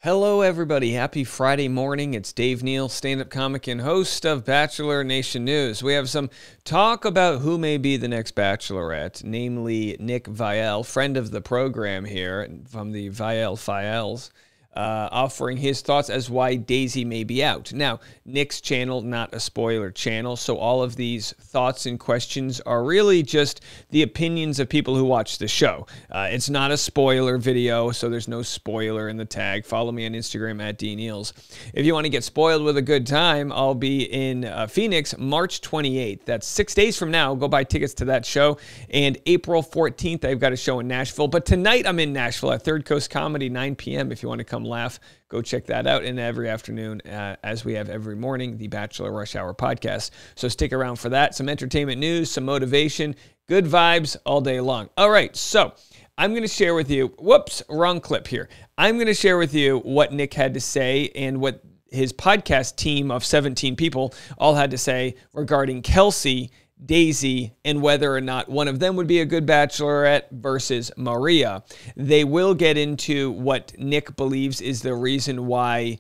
Hello, everybody. Happy Friday morning. It's Dave Neal, stand-up comic and host of Bachelor Nation News. We have some talk about who may be the next Bachelorette, namely Nick Viall, friend of the program here from the Viall Files, offering his thoughts as why Daisy may be out. Now, Nick's channel, not a spoiler channel, so all of these thoughts and questions are really just the opinions of people who watch the show. It's not a spoiler video, so there's no spoiler in the tag. Follow me on Instagram at DNeals. If you want to get spoiled with a good time, I'll be in Phoenix March 28th. That's 6 days from now. Go buy tickets to that show. And April 14th, I've got a show in Nashville. But tonight, I'm in Nashville at Third Coast Comedy, 9 p.m. If you want to come laugh, go check that out. And every afternoon, as we have every morning, the Bachelor Rush Hour podcast. So stick around for that. Some entertainment news, some motivation, good vibes all day long. All right, so I'm going to share with you, whoops, wrong clip here. I'm going to share with you what Nick had to say and what his podcast team of 17 people all had to say regarding Kelsey, Daisy, and whether or not one of them would be a good Bachelorette versus Maria. They will get into what Nick believes is the reason why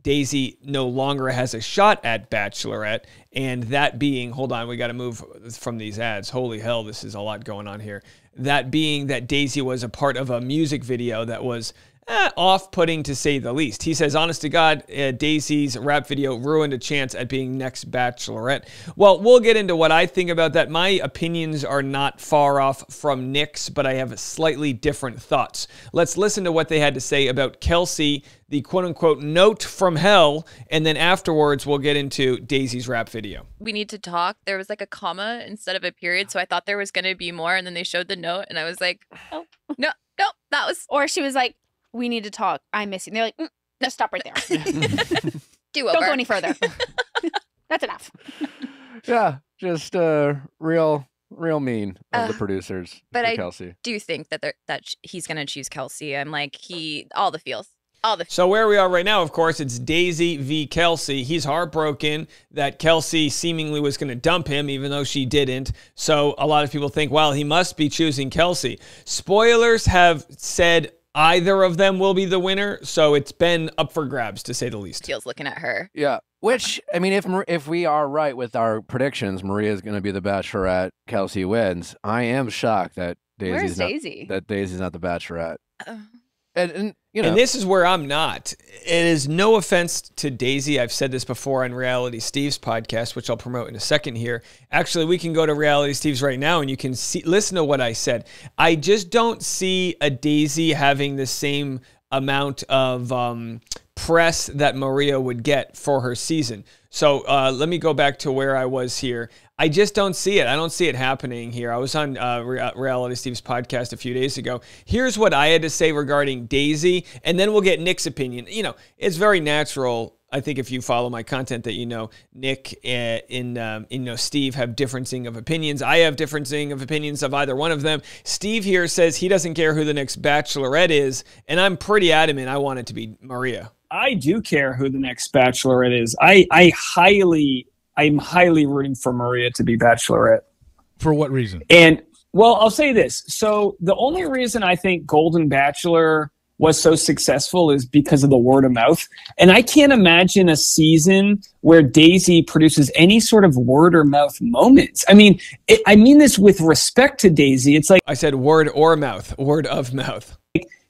Daisy no longer has a shot at Bachelorette, and that being, hold on, we got to move from these ads. Holy hell, this is a lot going on here. That being that Daisy was a part of a music video that was off-putting to say the least. He says, honest to God, Daisy's rap video ruined a chance at being next Bachelorette. Well, we'll get into what I think about that. My opinions are not far off from Nick's, but I have slightly different thoughts. Let's listen to what they had to say about Kelsey, the quote-unquote note from hell, and then afterwards we'll get into Daisy's rap video. We need to talk. There was like a comma instead of a period, so I thought there was going to be more, and then they showed the note, and I was like, oh, no, that was... Or she was like, we need to talk. I'm missing. They're like, just stop right there. Do over. Don't go any further. That's enough. Yeah, just real mean of the producers. But I Kelsey. do think that he's going to choose Kelsey. I'm like, all the feels. So where we are right now, of course, it's Daisy v. Kelsey. He's heartbroken that Kelsey seemingly was going to dump him, even though she didn't. So a lot of people think, well, he must be choosing Kelsey. Spoilers have said either of them will be the winner, so it's been up for grabs, to say the least. Feels looking at her. Yeah, which, I mean, if we are right with our predictions, Maria's going to be the Bachelorette, Kelsey wins. I am shocked that Daisy's not the Bachelorette. And you know, and this is where I'm not. It is no offense to Daisy. I've said this before on Reality Steve's podcast, which I'll promote in a second here. Actually, we can go to Reality Steve's right now and you can listen to what I said. I just don't see a Daisy having the same amount of press that Maria would get for her season. So let me go back to where I was here. I just don't see it. I don't see it happening here. I was on Reality Steve's podcast a few days ago. Here's what I had to say regarding Daisy, and then we'll get Nick's opinion. You know, it's very natural. I think if you follow my content that you know, Nick and Steve have differencing of opinions. I have differencing of opinions of either one of them. Steve here says he doesn't care who the next Bachelorette is, and I'm pretty adamant I want it to be Maria. I do care who the next Bachelorette is. I'm highly rooting for Maria to be Bachelorette. For what reason? And, well, I'll say this. So the only reason I think Golden Bachelor was so successful is because of the word of mouth. And I can't imagine a season where Daisy produces any sort of word of mouth moments. I mean, I mean this with respect to Daisy. It's like... I said word or mouth, word of mouth.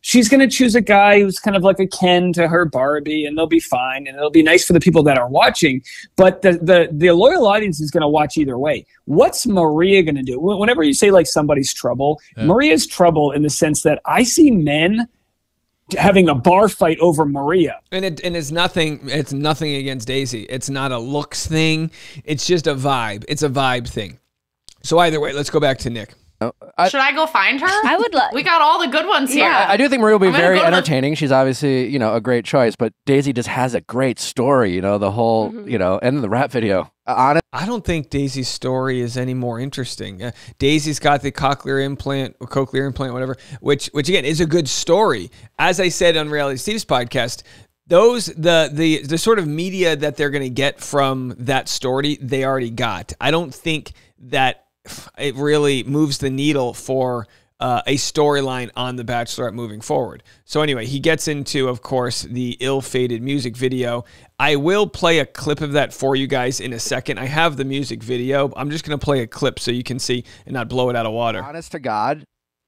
She's going to choose a guy who's kind of like a Ken to her Barbie, and they'll be fine, and it'll be nice for the people that are watching. But the loyal audience is going to watch either way. What's Maria going to do? Whenever you say, like, somebody's trouble, Maria's trouble in the sense that I see men having a bar fight over Maria. And it's nothing against Daisy. It's not a looks thing. It's just a vibe. It's a vibe thing. So either way, let's go back to Nick. Should I go find her? I would love. We got all the good ones here. I do think Maria will be very entertaining. She's obviously, you know, a great choice, but Daisy just has a great story, you know, the whole, you know, and the rap video. I don't think Daisy's story is any more interesting. Daisy's got the cochlear implant, whatever, which again is a good story. As I said on Reality Steve's podcast, the sort of media that they're going to get from that story, they already got. I don't think that it really moves the needle for a storyline on The Bachelorette moving forward. So anyway, he gets into, of course, the ill-fated music video. I will play a clip of that for you guys in a second. I have the music video. I'm just going to play a clip so you can see and not blow it out of water. Honest to God,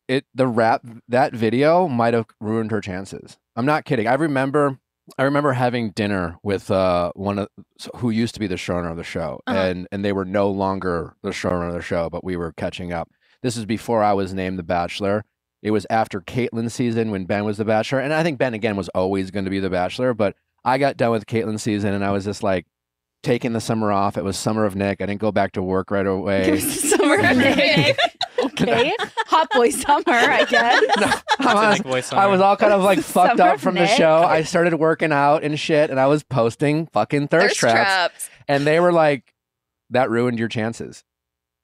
that video might have ruined her chances. I'm not kidding. I remember having dinner with who used to be the showrunner of the show, and they were no longer the showrunner of the show, but we were catching up. This is before I was named The Bachelor. It was after Caitlin's season when Ben was The Bachelor, and I think Ben again was always going to be The Bachelor. But I got done with Caitlin's season, and I was just like taking the summer off. It was Summer of Nick. I didn't go back to work right away. Summer of Nick. Okay, hot boy summer, I guess. No, I was all kind of like fucked Summer up from Nick. the show. I started working out and shit, and I was posting fucking thirst traps. And they were like, "That ruined your chances."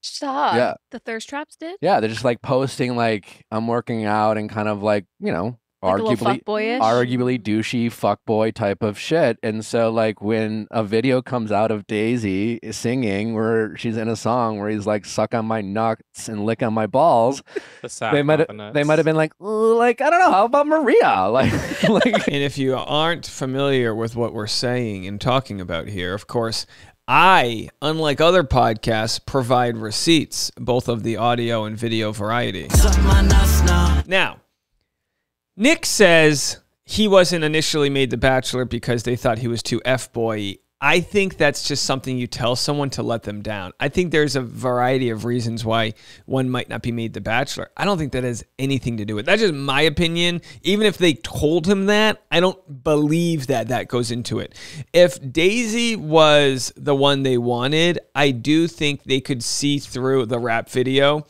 Stop. Yeah. The thirst traps did? Yeah, they're just like posting like I'm working out and kind of like, you know, Like a little arguably fuckboyish? douchey fuckboy type of shit. And so like when a video comes out of Daisy singing where she's in a song where he's like suck on my nuts and lick on my balls, they might have been like I don't know, how about Maria? Like And if you aren't familiar with what we're saying and talking about here, of course, I, unlike other podcasts, provide receipts, both of the audio and video variety. Now, Nick says he wasn't initially made The Bachelor because they thought he was too F-boy. I think that's just something you tell someone to let them down. I think there's a variety of reasons why one might not be made The Bachelor. I don't think that has anything to do with it. That's just my opinion. Even if they told him that, I don't believe that goes into it. If Daisy was the one they wanted, I do think they could see through the rap video.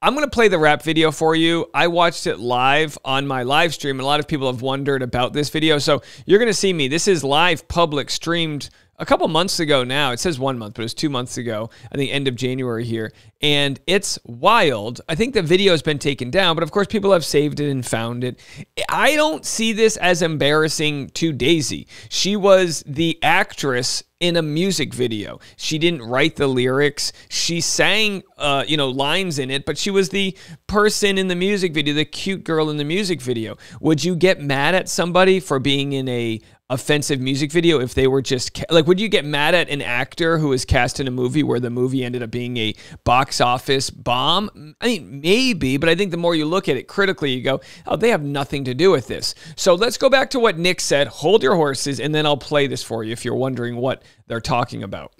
I'm going to play the rap video for you. I watched it live on my live stream, and a lot of people have wondered about this video. So you're going to see me. This is live public streamed a couple months ago now. It says 1 month, but it was 2 months ago, I think end of January here. And it's wild. I think the video has been taken down, but of course people have saved it and found it. I don't see this as embarrassing to Daisy. She was the actress in a music video. She didn't write the lyrics. She sang, lines in it, but she was the person in the music video, the cute girl in the music video. Would you get mad at somebody for being in a offensive music video if they were just like, would you get mad at an actor who was cast in a movie where the movie ended up being a box office bomb? I mean, maybe, but I think the more you look at it critically, you go, oh, they have nothing to do with this. So let's go back to what Nick said. Hold your horses, and then I'll play this for you if you're wondering what they're talking about.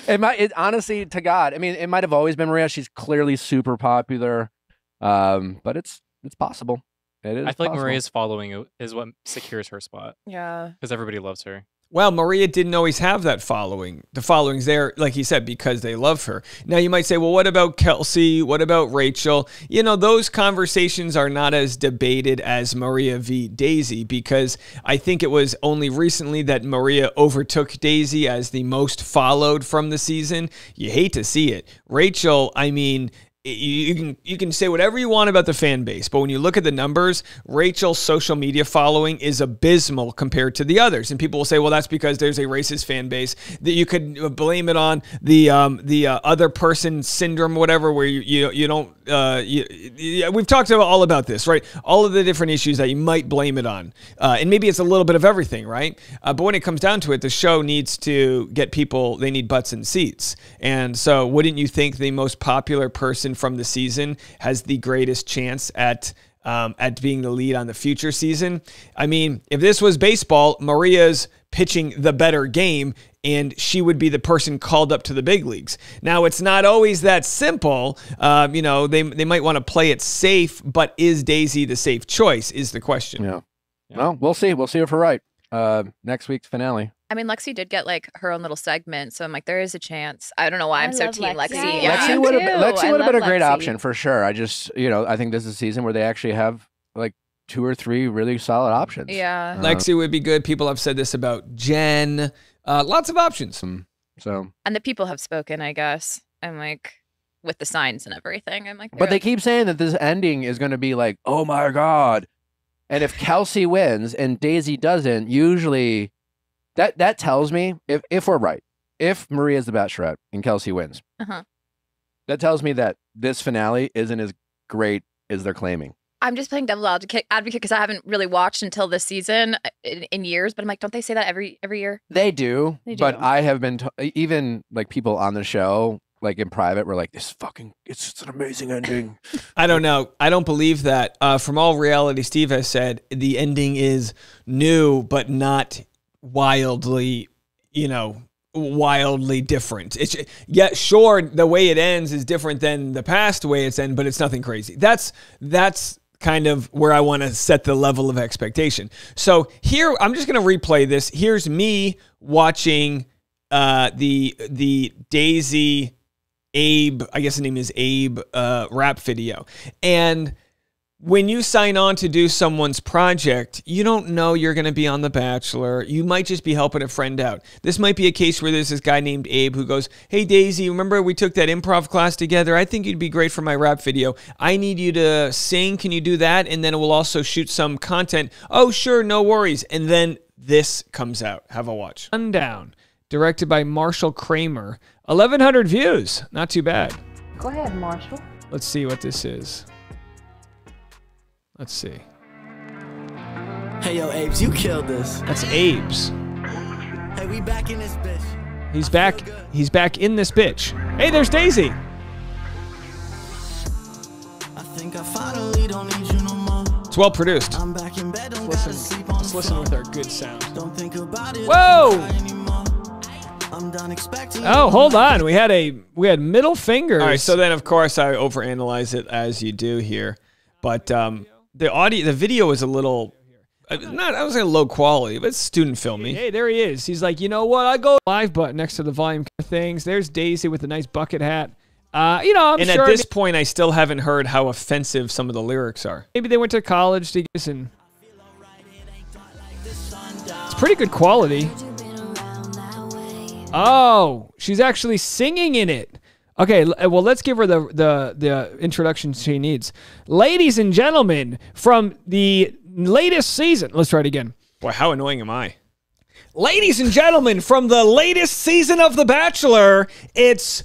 Honestly, to God, I mean, it might have always been Maria. She's clearly super popular, but it's possible. I feel like Maria's following is what secures her spot. Yeah. Because everybody loves her. Well, Maria didn't always have that following. The following's there, like he said, because they love her. Now, you might say, well, what about Kelsey? What about Rachel? You know, those conversations are not as debated as Maria v. Daisy, because I think it was only recently that Maria overtook Daisy as the most followed from the season. You hate to see it. Rachel, I mean, you can say whatever you want about the fan base, but when you look at the numbers, Rachel's social media following is abysmal compared to the others. And people will say, well, that's because there's a racist fan base. That you could blame it on the other person syndrome, or whatever, where you don't. We've talked all about this, right? All of the different issues that you might blame it on, and maybe it's a little bit of everything, right? But when it comes down to it, the show needs to get people. They need butts and seats, and so wouldn't you think the most popular person from the season has the greatest chance at being the lead on the future season? I mean, if this was baseball, Maria's pitching the better game, and she would be the person called up to the big leagues. Now, it's not always that simple. They might want to play it safe, but is Daisy the safe choice is the question. Yeah. Well, we'll see. We'll see if we're right. Next week's finale. I mean, Lexi did get like her own little segment, so I'm like, there is a chance. I don't know why I'm so team Lexi. Yeah, Lexi would have been a great option for sure. I just, I think this is a season where they actually have like 2 or 3 really solid options. Yeah. Lexi would be good. People have said this about Jen. Lots of options. And the people have spoken, I guess. I'm like, with the signs and everything. I'm like, but they keep saying that this ending is going to be like, oh my God. And if Kelsey wins and Daisy doesn't, usually that tells me if we're right, if Maria's the Bachelorette and Kelsey wins, That tells me that this finale isn't as great as they're claiming. I'm just playing devil advocate because I haven't really watched until this season in years. But I'm like, don't they say that every year? They do. But I have been even like people on the show, like in private, were like, it's an amazing ending. I don't know. I don't believe that. From all reality, Steve has said the ending is new, but not wildly, wildly different. Sure, the way it ends is different than the past way it's ended, but it's nothing crazy. That's kind of where I want to set the level of expectation. So here, I'm just going to replay this. Here's me watching the Daisy Abe, I guess the name is Abe, rap video. And when you sign on to do someone's project, you don't know you're going to be on The Bachelor. You might just be helping a friend out. This might be a case where there's this guy named Abe who goes, hey, Daisy, remember we took that improv class together? I think you'd be great for my rap video. I need you to sing. Can you do that? And then we'll also shoot some content. Oh, sure, no worries. And then this comes out. Have a watch. Sundown, directed by Marshall Kramer. 1,100 views. Not too bad. Go ahead, Marshall. Let's see what this is. Let's see. Hey, yo, Apes, you killed this. That's Abe's. Hey, we back in this bitch. He's back. He's back in this bitch. Hey, there's Daisy. I think I finally don't need you no more. It's well produced. I'm back in bed, don't gotta sleep on Let's listen with our good sound. Don't think about it. Whoa! I'm done expecting. Oh, hold on. We had middle fingers. All right. So then, of course, I overanalyze it as you do here, but the video is a little, I was saying low quality, but it's student filmy. Hey, there he is. He's like, you know what? I go live button next to the volume things. There's Daisy with a nice bucket hat. I'm and sure at this point, I still haven't heard how offensive some of the lyrics are. Maybe they went to college to get and it's pretty good quality. Oh, she's actually singing in it. Okay, well, let's give her the introduction she needs. Ladies and gentlemen, from the latest season. Let's try it again. Boy, how annoying am I? Ladies and gentlemen, from the latest season of The Bachelor, it's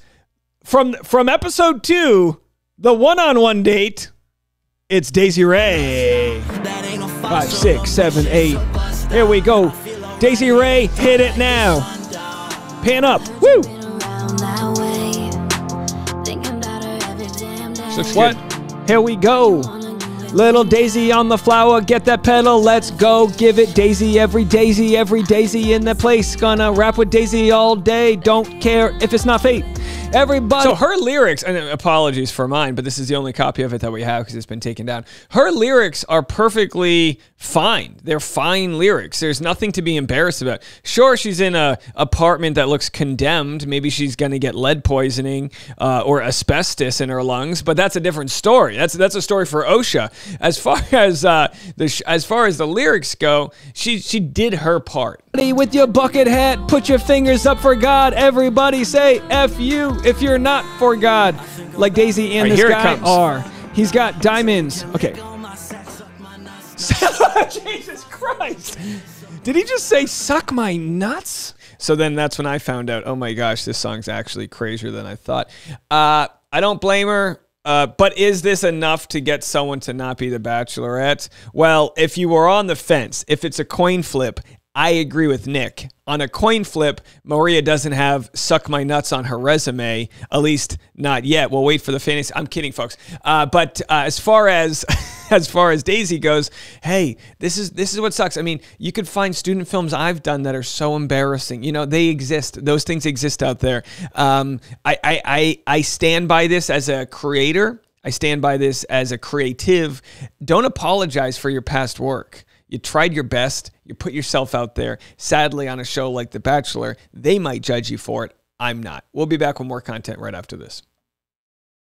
from episode 2, the one-on-one date. It's Daisy Ray. 5, 6, 7, 8. Here we go. Daisy Ray, hit it now. Pan up. Woo! What? Here we go. Little Daisy on the flower, get that pedal, let's go. Give it Daisy every Daisy in the place. Gonna rap with Daisy all day, don't care if it's not fate. Everybody. So her lyrics, and apologies for mine, but this is the only copy of it that we have because it's been taken down. Her lyrics are perfectly fine. They're fine lyrics. There's nothing to be embarrassed about. Sure, she's in a apartment that looks condemned. Maybe she's going to get lead poisoning or asbestos in her lungs, but that's a different story. That's a story for OSHA. As far as the lyrics go, she did her part. With your bucket hat, put your fingers up for God. Everybody say F you if you're not for God. Like Daisy and this guy are. He's got diamonds. Okay. Jesus Christ. Did he just say suck my nuts? So then that's when I found out, oh my gosh, this song's actually crazier than I thought. I don't blame her. But is this enough to get someone to not be the Bachelorette? Well, if you were on the fence, if it's a coin flip, I agree with Nick. On a coin flip, Maria doesn't have suck my nuts on her resume, at least not yet. We'll wait for the fantasy. I'm kidding, folks. But as far as Daisy goes, hey, this is what sucks. I mean, you could find student films I've done that are so embarrassing. You know, they exist. Those things exist out there. I stand by this as a creator. I stand by this as a creative. Don't apologize for your past work. You tried your best. You put yourself out there. Sadly, on a show like The Bachelor, they might judge you for it. I'm not. We'll be back with more content right after this.